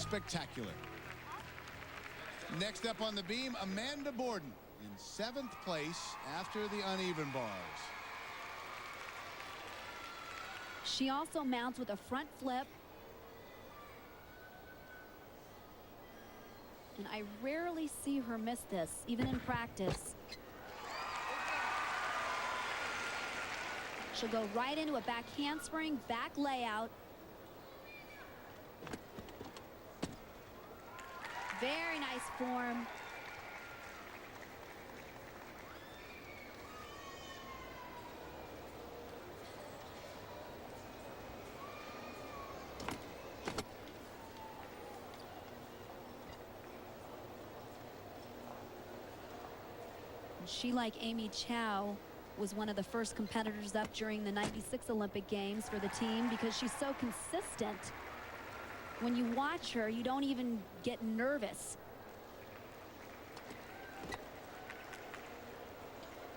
spectacular. Next up on the beam, Amanda Borden in 7th place after the uneven bars. She also mounts with a front flip. And I rarely see her miss this, even in practice. She'll go right into a back handspring, back layout. Very nice form. She, like Amy Chow, was one of the first competitors up during the '96 Olympic Games for the team because she's so consistent. When you watch her, you don't even get nervous.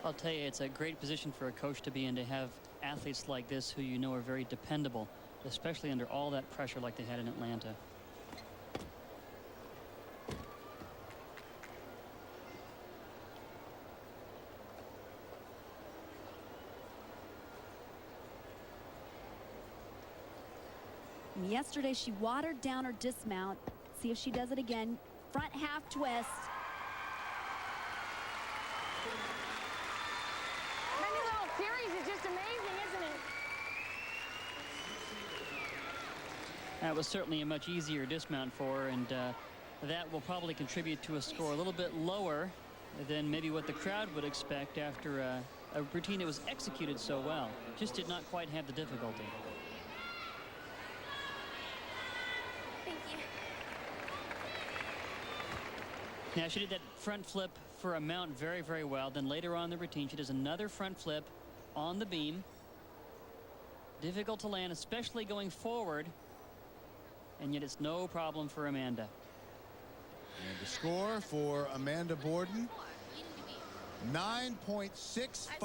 I'll tell you, it's a great position for a coach to be in, to have athletes like this who you know are very dependable, especially under all that pressure like they had in Atlanta. Yesterday, she watered down her dismount. See if she does it again. Front half twist. That new little series is just amazing, isn't it? That was certainly a much easier dismount for her, and that will probably contribute to a score a little bit lower than maybe what the crowd would expect after a routine that was executed so well. Just did not quite have the difficulty. Now, she did that front flip for a mount very, very well. Then later on in the routine, she does another front flip on the beam. Difficult to land, especially going forward. And yet it's no problem for Amanda. And the score for Amanda Borden, 9.65.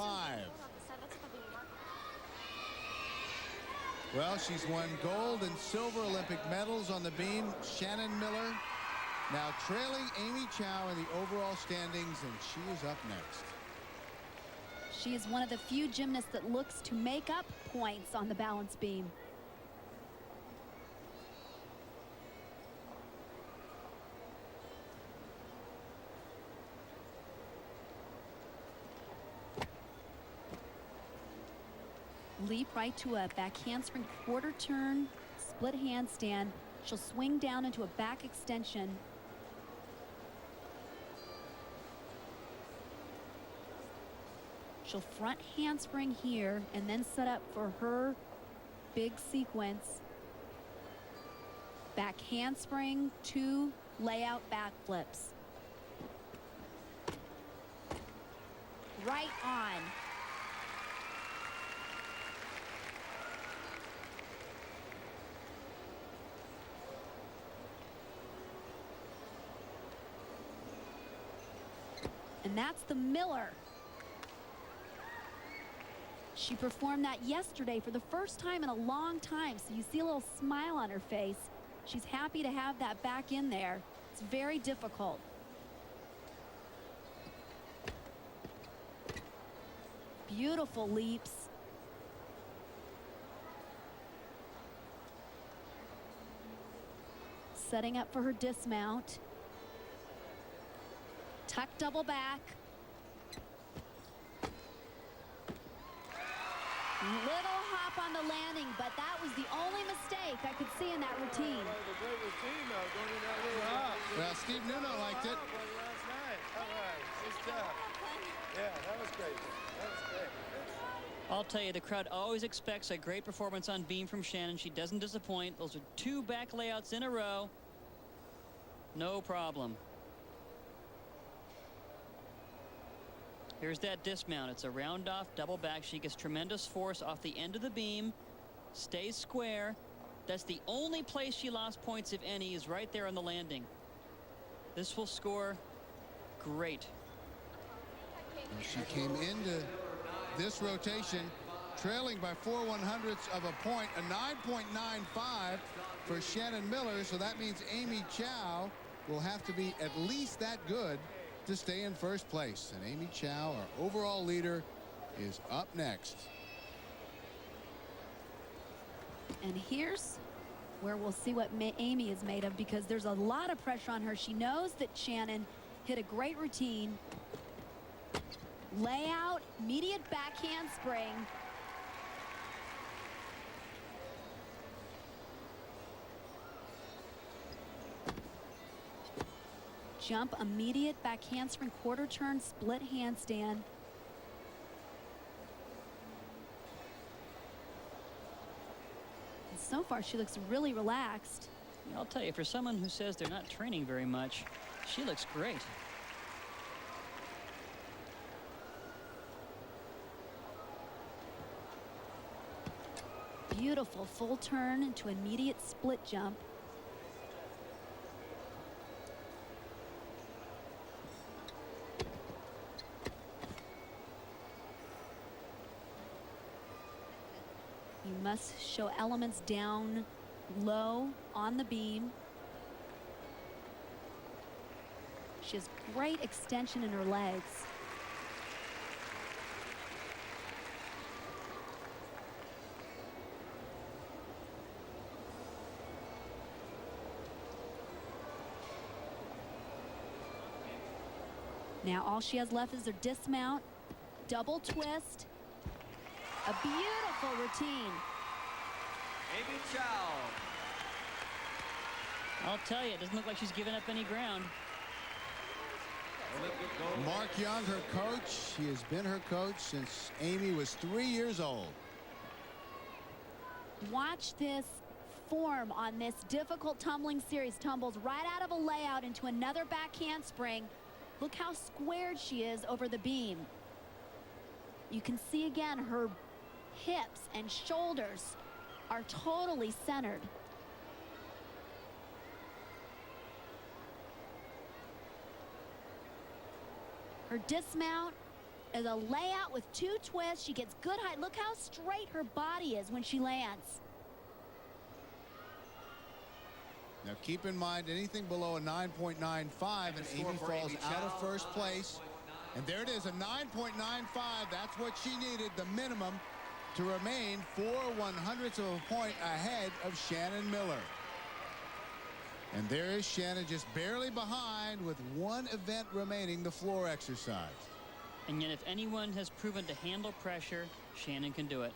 Well, she's won gold and silver Olympic medals on the beam. Shannon Miller now trailing Amy Chow in the overall standings, and she is up next. She is one of the few gymnasts that looks to make up points on the balance beam. Leap right to a back handspring quarter turn, split handstand. She'll swing down into a back extension. She'll front handspring here and then set up for her big sequence. Back handspring, 2 layout back flips. Right on. And that's the Miller. She performed that yesterday for the first time in a long time, so you see a little smile on her face. She's happy to have that back in there. It's very difficult. Beautiful leaps. Setting up for her dismount. Tuck double back. Little hop on the landing, but that was the only mistake I could see in that routine. Well, Steve Nuno liked it. Yeah, that was great. That was great. I'll tell you, the crowd always expects a great performance on beam from Shannon. She doesn't disappoint. Those are 2 back layouts in a row. No problem. Here's that dismount. It's a round off double back. She gets tremendous force off the end of the beam, stays square. That's the only place she lost points, if any, is right there on the landing. This will score great. She came into this rotation trailing by 4/100ths of a point, a 9.95. for Shannon Miller, so that means Amy Chow will have to be at least that good to stay in first place. And Amy Chow, our overall leader, is up next. And here's where we'll see what Amy is made of, because there's a lot of pressure on her. She knows that Shannon hit a great routine. Layout, immediate backhand spring. Jump, immediate back handspring, quarter turn, split handstand. And so far, she looks really relaxed. I'll tell you, for someone who says they're not training very much, she looks great. Beautiful full turn into immediate split jump. You must show elements down low on the beam. She has great extension in her legs. Now all she has left is her dismount, double twist, a beautiful routine. Amy Chow. I'll tell you, it doesn't look like she's giving up any ground. Mark Young, her coach. He has been her coach since Amy was 3 years old. Watch this form on this difficult tumbling series. Tumbles right out of a layout into another back handspring. Look how squared she is over the beam. You can see again her hips and shoulders are totally centered. Her dismount is a layout with 2 twists. She gets good height. Look how straight her body is when she lands. Now keep in mind, anything below a 9.95 and Amy falls out of first place. And there it is, a 9.95. That's what she needed, the minimum, to remain 4/100ths of a point ahead of Shannon Miller. And there is Shannon just barely behind with one event remaining, the floor exercise. And yet if anyone has proven to handle pressure, Shannon can do it.